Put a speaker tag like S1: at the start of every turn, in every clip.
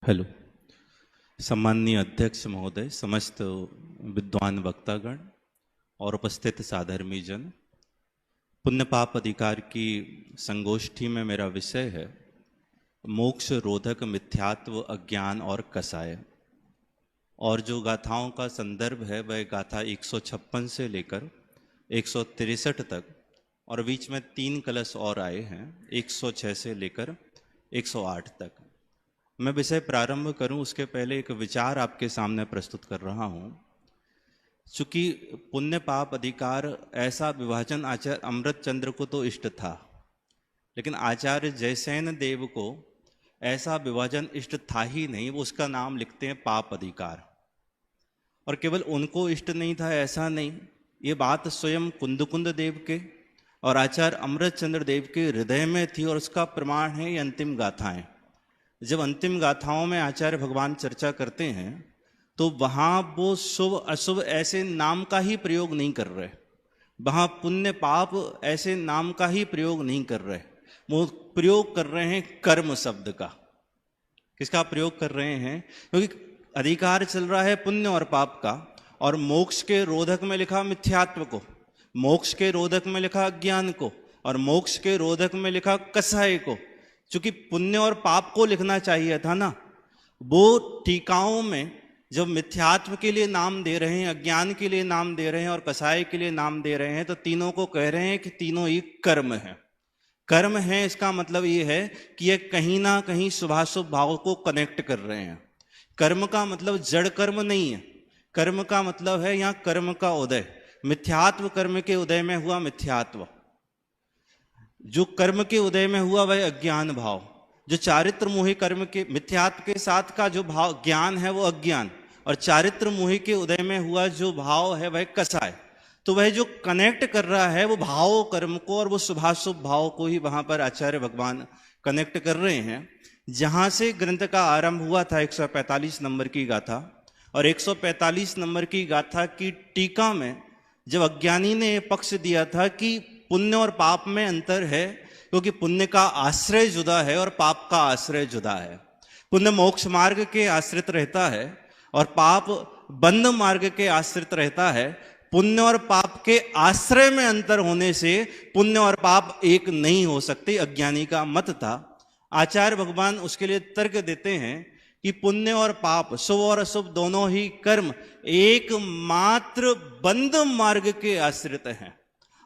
S1: Hello. सम्माननीय अध्यक्ष महोदय, समस्त विद्वान वक्तागण और उपस्थित साधर्मी जन, पुण्य पाप अधिकार की संगोष्ठी में मेरा विषय है मोक्ष रोधक मिथ्यात्व, अज्ञान और कसाय। और जो गाथाओं का संदर्भ है वह गाथा 156 से लेकर 163 तक, और बीच में 3 कलश और आए हैं 106 से लेकर 108 तक। मैं विषय प्रारंभ करूं उसके पहले एक विचार आपके सामने प्रस्तुत कर रहा हूं। चूंकि पुण्य पाप अधिकार ऐसा विभाजन आचार्य अमृतचंद्र को तो इष्ट था, लेकिन आचार्य जयसेन देव को ऐसा विभाजन इष्ट था ही नहीं। वो उसका नाम लिखते हैं पाप अधिकार। और केवल उनको इष्ट नहीं था ऐसा नहीं, ये बात स्वयं कुंदकुंद देव के और आचार्य अमृतचंद्र देव के हृदय में थी, और उसका प्रमाण है ये अंतिम गाथाएं। जब अंतिम गाथाओं में आचार्य भगवान चर्चा करते हैं तो वहाँ वो शुभ अशुभ ऐसे नाम का ही प्रयोग नहीं कर रहे, वहाँ पुण्य पाप ऐसे नाम का ही प्रयोग नहीं कर रहे। वो प्रयोग कर रहे हैं कर्म शब्द का। किसका प्रयोग कर रहे हैं? क्योंकि अधिकार चल रहा है पुण्य और पाप का, और मोक्ष के रोधक में लिखा मिथ्यात्व को, मोक्ष के रोधक में लिखा अज्ञान को, और मोक्ष के रोधक में लिखा कसाय को। चूंकि पुण्य और पाप को लिखना चाहिए था ना, वो टीकाओं में जब मिथ्यात्व के लिए नाम दे रहे हैं, अज्ञान के लिए नाम दे रहे हैं और कसाय के लिए नाम दे रहे हैं, तो तीनों को कह रहे हैं कि तीनों ही कर्म है। कर्म है, इसका मतलब ये है कि ये कहीं ना कहीं शुभाशुभ भाव को कनेक्ट कर रहे हैं। कर्म का मतलब जड़ कर्म नहीं है, कर्म का मतलब है यहाँ कर्म का उदय। मिथ्यात्व कर्म के उदय में हुआ मिथ्यात्व, जो कर्म के उदय में हुआ वह अज्ञान भाव। जो चारित्र मोही कर्म के मिथ्यात्व के साथ का जो भाव ज्ञान है वो अज्ञान, और चारित्र मोही के उदय में हुआ जो भाव है वह कसाय। तो वह जो कनेक्ट कर रहा है वो भाव कर्म को और वो शुभाशुभ भाव को ही वहां पर आचार्य भगवान कनेक्ट कर रहे हैं। जहां से ग्रंथ का आरंभ हुआ था 145 नंबर की गाथा, और 145 नंबर की गाथा की टीका में जब अज्ञानी ने पक्ष दिया था कि पुण्य और पाप में अंतर है, क्योंकि पुण्य का आश्रय जुदा है और पाप का आश्रय जुदा है। पुण्य मोक्ष मार्ग के आश्रित रहता है और पाप बंध मार्ग के आश्रित रहता है। पुण्य और पाप के आश्रय में अंतर होने से पुण्य और पाप एक नहीं हो सकते, अज्ञानी का मत था। आचार्य भगवान उसके लिए तर्क देते हैं कि पुण्य और पाप, शुभ और अशुभ दोनों ही कर्म एकमात्र बंध मार्ग के आश्रित हैं,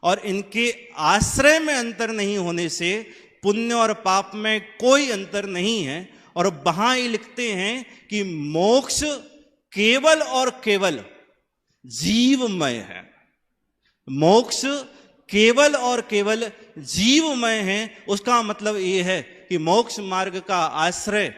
S1: और इनके आश्रय में अंतर नहीं होने से पुण्य और पाप में कोई अंतर नहीं है। और वहां ही लिखते हैं कि मोक्ष केवल और केवल जीवमय है। मोक्ष केवल और केवल जीवमय है। उसका मतलब ये है कि मोक्ष मार्ग का आश्रय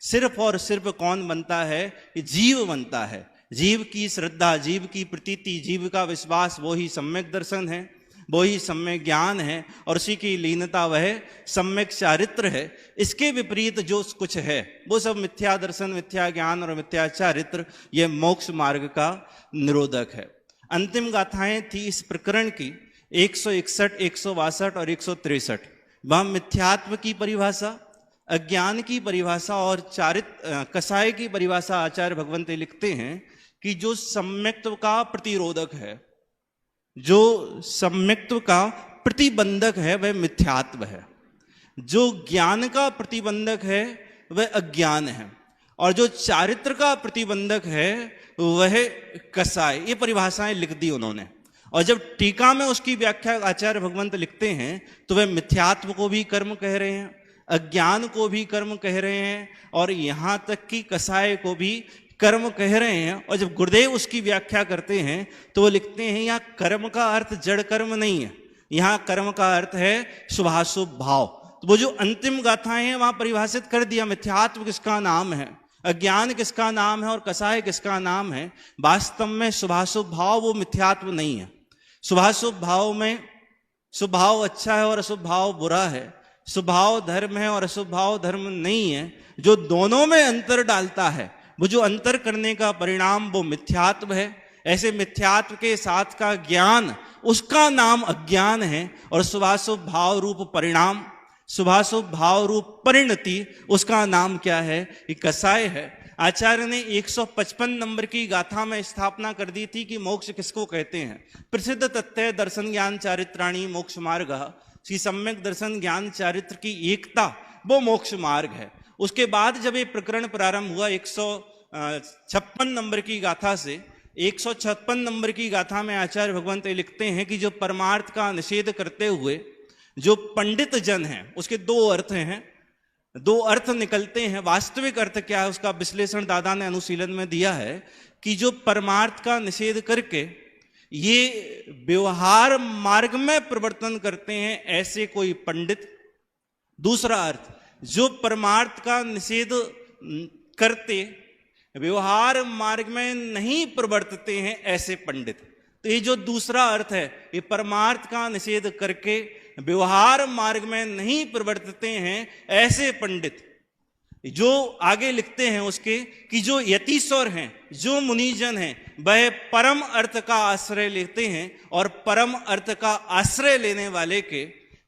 S1: सिर्फ और सिर्फ कौन बनता है? कि जीव बनता है। जीव की श्रद्धा, जीव की प्रतीति, जीव का विश्वास, वो ही सम्यक दर्शन है, वो ही सम्यक ज्ञान है, और उसी की लीनता वह सम्यक चारित्र है। इसके विपरीत जो कुछ है वो सब मिथ्या दर्शन, मिथ्या ज्ञान और मिथ्या चारित्र, यह मोक्ष मार्ग का निरोधक है। अंतिम गाथाएं थी इस प्रकरण की 161, 162 और 163। वह मिथ्यात्व की परिभाषा, अज्ञान की परिभाषा और कसाय की परिभाषा आचार्य भगवंत लिखते हैं कि जो सम्यक्त्व का प्रतिरोधक है, जो सम्यक्त्व का प्रतिबंधक है, वह मिथ्यात्व है। जो ज्ञान का प्रतिबंधक है वह अज्ञान है, और जो चारित्र का प्रतिबंधक है वह कसाय। ये परिभाषाएं लिख दी उन्होंने। और जब टीका में उसकी व्याख्या आचार्य भगवंत लिखते हैं तो वह मिथ्यात्व को भी कर्म कह रहे हैं, अज्ञान को भी कर्म कह रहे हैं, और यहां तक कि कसाय को भी कर्म कह रहे हैं। और जब गुरुदेव उसकी व्याख्या करते हैं तो वो लिखते हैं यहाँ कर्म का अर्थ जड़ कर्म नहीं है, यहाँ कर्म का अर्थ है शुभाशुभ भाव। तो वो जो अंतिम गाथाएं हैं वहां परिभाषित कर दिया मिथ्यात्व किसका नाम है, अज्ञान किसका नाम है और कसाय किसका नाम है। वास्तव में शुभाशुभ भाव वो मिथ्यात्व नहीं है। शुभाशुभ भाव में शुभ भाव अच्छा है और अशुभ भाव बुरा है, शुभ भाव धर्म है और अशुभ भाव धर्म नहीं है। जो दोनों में अंतर डालता है, वो जो अंतर करने का परिणाम वो मिथ्यात्व है। ऐसे मिथ्यात्व के साथ का ज्ञान, उसका नाम अज्ञान है, और शुभाशुभ भाव रूप परिणाम शुभाशुभ भाव रूप परिणति, उसका नाम क्या है? ये कसाय है। आचार्य ने 155 नंबर की गाथा में स्थापना कर दी थी कि मोक्ष किसको कहते हैं। प्रसिद्ध तथ्य दर्शन ज्ञान चारित्राणी मोक्ष मार्ग, श्री सम्यक दर्शन ज्ञान चारित्र की एकता वो मोक्ष मार्ग है। उसके बाद जब ये प्रकरण प्रारंभ हुआ 156 नंबर की गाथा से, 156 नंबर की गाथा में आचार्य भगवंत लिखते हैं कि जो परमार्थ का निषेध करते हुए जो पंडित जन हैं, उसके दो अर्थ हैं, दो अर्थ निकलते हैं। वास्तविक अर्थ क्या है उसका विश्लेषण दादा ने अनुशीलन में दिया है कि जो परमार्थ का निषेध करके ये व्यवहार मार्ग में प्रवर्तन करते हैं ऐसे कोई पंडित। दूसरा अर्थ, जो परमार्थ का निषेध करते व्यवहार मार्ग में नहीं प्रवर्तते हैं ऐसे पंडित। तो ये जो दूसरा अर्थ है, ये परमार्थ का निषेध करके व्यवहार मार्ग में नहीं प्रवर्तते हैं ऐसे पंडित। जो आगे लिखते हैं उसके कि जो यतीश्वर हैं, जो मुनिजन हैं, वह परम अर्थ का आश्रय लेते हैं और परम अर्थ का आश्रय लेने वाले के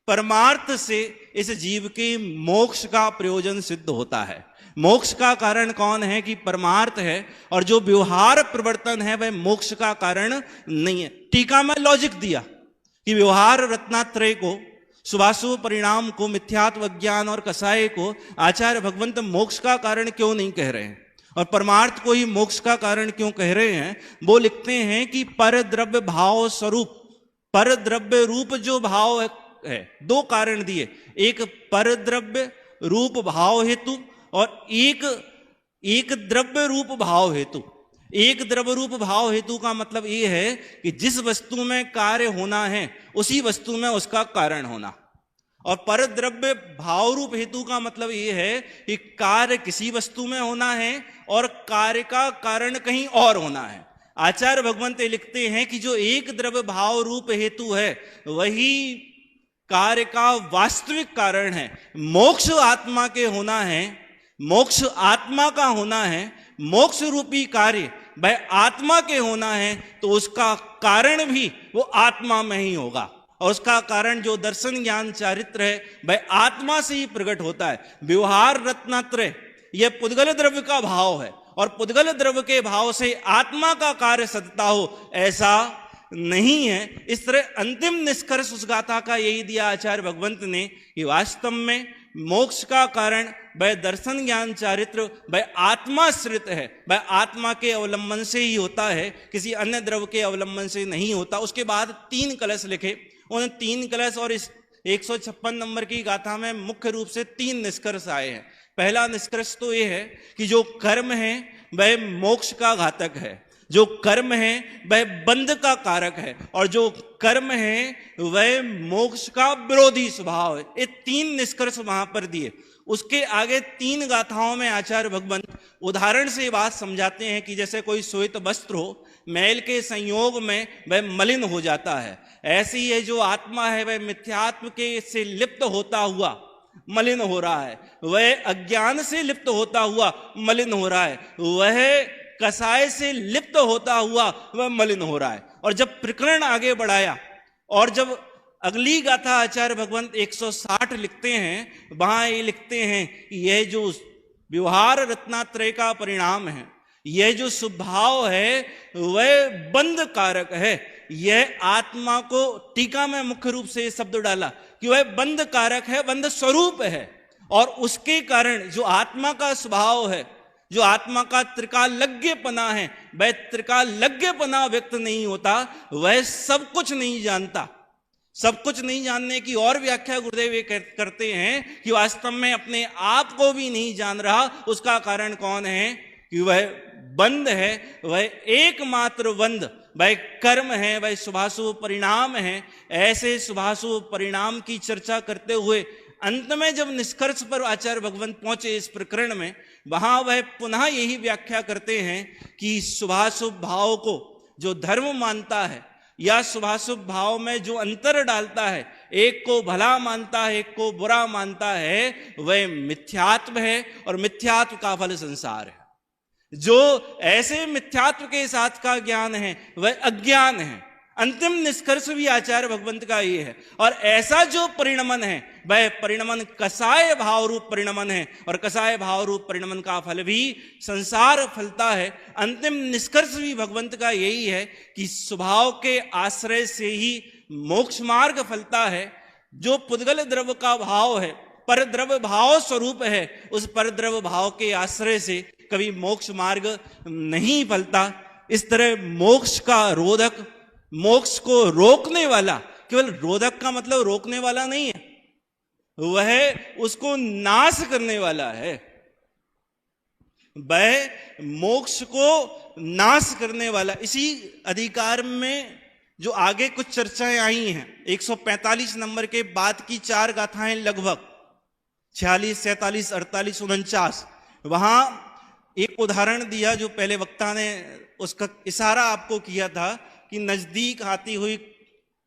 S1: परमार्थ से इस जीव के मोक्ष का प्रयोजन सिद्ध होता है। मोक्ष का कारण कौन है? कि परमार्थ है, और जो व्यवहार प्रवर्तन है वह मोक्ष का कारण नहीं है। टीका में लॉजिक दिया कि व्यवहार रत्नात्रय को, शुभाशुभ परिणाम को, मिथ्यात्व ज्ञान और कसाय को आचार्य भगवंत मोक्ष का कारण क्यों नहीं कह रहे हैं और परमार्थ को ही मोक्ष का कारण क्यों कह रहे हैं। वो लिखते हैं कि पर द्रव्य भाव स्वरूप, पर द्रव्य रूप जो भाव है, दो कारण दिए, एक पर द्रव्य रूप भाव हेतु और एक द्रव्य रूप भाव हेतु। एक द्रव्य रूप भाव हेतु का मतलब ये है कि जिस वस्तु में कार्य होना है उसी वस्तु में उसका कारण होना, और पर द्रव्य भाव रूप हेतु का मतलब ये है कि कार्य किसी वस्तु में होना है और कार्य का कारण कहीं और होना है। आचार्य भगवंत लिखते हैं कि जो एक द्रव्य भाव रूप हेतु है वही कार्य का वास्तविक कारण है। मोक्ष आत्मा के होना है, मोक्ष आत्मा का होना है, मोक्ष रूपी कार्य वह आत्मा के होना है, तो उसका कारण भी वो आत्मा में ही होगा, और उसका कारण जो दर्शन ज्ञान चारित्र है वह आत्मा से ही प्रकट होता है। व्यवहार रत्नात्रय यह पुद्गल द्रव्य का भाव है, और पुद्गल द्रव्य के भाव से आत्मा का कार्य सदता हो ऐसा नहीं है। इस तरह अंतिम निष्कर्ष उस गाथा का यही दिया आचार्य भगवंत ने कि वास्तव में मोक्ष का कारण वह दर्शन ज्ञान चारित्र वह आत्माश्रित है, वह आत्मा के अवलंबन से ही होता है, किसी अन्य द्रव्य के अवलंबन से नहीं होता। उसके बाद 3 कलश लिखे, उन 3 कलश और इस 156 नंबर की गाथा में मुख्य रूप से 3 निष्कर्ष आए हैं। पहला निष्कर्ष तो यह है कि जो कर्म है वह मोक्ष का घातक है, जो कर्म है वह बंध का कारक है, और जो कर्म है वह मोक्ष का विरोधी स्वभाव है। ये 3 निष्कर्ष वहां पर दिए। उसके आगे 3 गाथाओं में आचार्य भगवंत उदाहरण से बात समझाते हैं कि जैसे कोई श्वेत वस्त्र हो, मैल के संयोग में वह मलिन हो जाता है, ऐसे ही है जो आत्मा है वह मिथ्यात्व के से लिप्त होता हुआ मलिन हो रहा है, वह अज्ञान से लिप्त होता हुआ मलिन हो रहा है, वह कसाय से लिप्त होता हुआ वह मलिन हो रहा है। और जब प्रकरण आगे बढ़ाया और जब अगली गाथा आचार्य भगवंत 160 लिखते हैं, वहां ये लिखते हैं कि यह जो व्यवहार रत्नात्रय का परिणाम है, यह जो स्वभाव है वह बंध कारक है। यह आत्मा को, टीका में मुख्य रूप से शब्द डाला कि वह बंध कारक है, बंध स्वरूप है, और उसके कारण जो आत्मा का स्वभाव है, जो आत्मा का त्रिकालज्ञपना है, वह त्रिकालज्ञपना व्यक्त नहीं होता, वह सब कुछ नहीं जानता। सब कुछ नहीं जानने की और व्याख्या गुरुदेव ये करते हैं कि वास्तव में अपने आप को भी नहीं जान रहा। उसका कारण कौन है? कि वह बंध है, वह एकमात्र बंध वह कर्म है, वह शुभाशुभ परिणाम है। ऐसे शुभाशुभ परिणाम की चर्चा करते हुए अंत में जब निष्कर्ष पर आचार्य भगवंत पहुंचे इस प्रकरण में, वहां वह पुनः यही व्याख्या करते हैं कि शुभाशुभ भाव को जो धर्म मानता है या शुभाशुभ भाव में जो अंतर डालता है, एक को भला मानता है एक को बुरा मानता है, वह मिथ्यात्व है, और मिथ्यात्व का फल संसार है। जो ऐसे मिथ्यात्व के साथ का ज्ञान है वह अज्ञान है। अंतिम निष्कर्ष भी आचार्य भगवंत का ये है। और ऐसा जो परिणमन है वह परिणमन कसाय भाव रूप परिणमन है, और कसाय भाव रूप परिणमन का फल भी संसार फलता है। अंतिम निष्कर्ष भी भगवंत का यही है कि स्वभाव के आश्रय से ही मोक्ष मार्ग फलता है। जो पुद्गल द्रव्य का भाव है, पर द्रव्य भाव स्वरूप है, उस पर द्रव्य भाव के आश्रय से कभी मोक्ष मार्ग नहीं फलता। इस तरह मोक्ष का रोधक, मोक्ष को रोकने वाला, केवल रोधक का मतलब रोकने वाला नहीं है, वह उसको नाश करने वाला है। वह मोक्ष को नाश करने वाला। इसी अधिकार में जो आगे कुछ चर्चाएं आई हैं, 145 नंबर के बाद की 4 गाथाएं लगभग 46, 47, 48, 49, वहां एक उदाहरण दिया जो पहले वक्ता ने उसका इशारा आपको किया था कि नजदीक आती हुई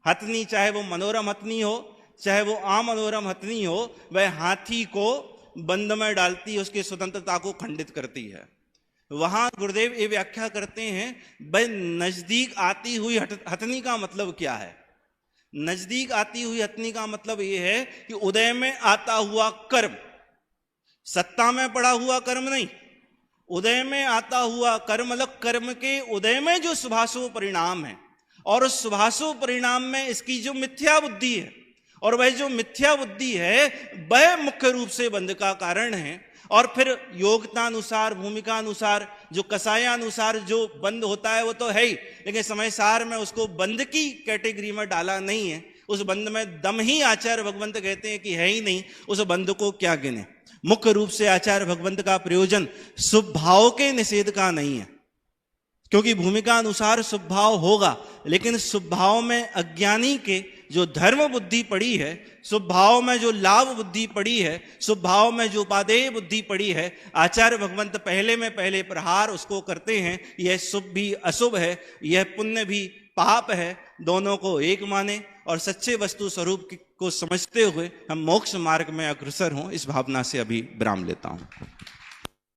S1: हथनी, चाहे वो मनोरम हथनी हो चाहे वो अमनोरम हथनी हो, वह हाथी को बंद में डालती, उसकी स्वतंत्रता को खंडित करती है। वहां गुरुदेव ये व्याख्या करते हैं, भाई नजदीक आती हुई हथनी का मतलब क्या है। नजदीक आती हुई हथनी का मतलब ये है कि उदय में आता हुआ कर्म, सत्ता में पड़ा हुआ कर्म नहीं, उदय में आता हुआ कर्म, मतलब कर्म के उदय में जो शुभाशुभ परिणाम है, और उस शुभाशुभ परिणाम में इसकी जो मिथ्या बुद्धि है, और वह जो मिथ्या बुद्धि है वह मुख्य रूप से बंध का कारण है। और फिर योग्यता अनुसार, भूमिका अनुसार, जो कसायानुसार जो बंध होता है वो तो है ही, लेकिन समय सार में उसको बंध की कैटेगरी में डाला नहीं है। उस बंध में दम ही आचार्य भगवंत कहते हैं कि है ही नहीं, उस बंध को क्या गिने। मुख्य रूप से आचार्य भगवंत का प्रयोजन शुभ भाव के निषेध का नहीं है, क्योंकि भूमिका अनुसार शुभ भाव होगा, लेकिन शुभ भाव में अज्ञानी के जो धर्म बुद्धि पड़ी है, शुभ भाव में जो लाभ बुद्धि पड़ी है, शुभ भाव में जो उपादेय बुद्धि पड़ी है, आचार्य भगवंत पहले में पहले प्रहार उसको करते हैं। यह शुभ भी अशुभ है, यह पुण्य भी पाप है, दोनों को एक माने और सच्चे वस्तु स्वरूप को समझते हुए हम मोक्ष मार्ग में अग्रसर हों, इस भावना से अभी विराम लेता हूं।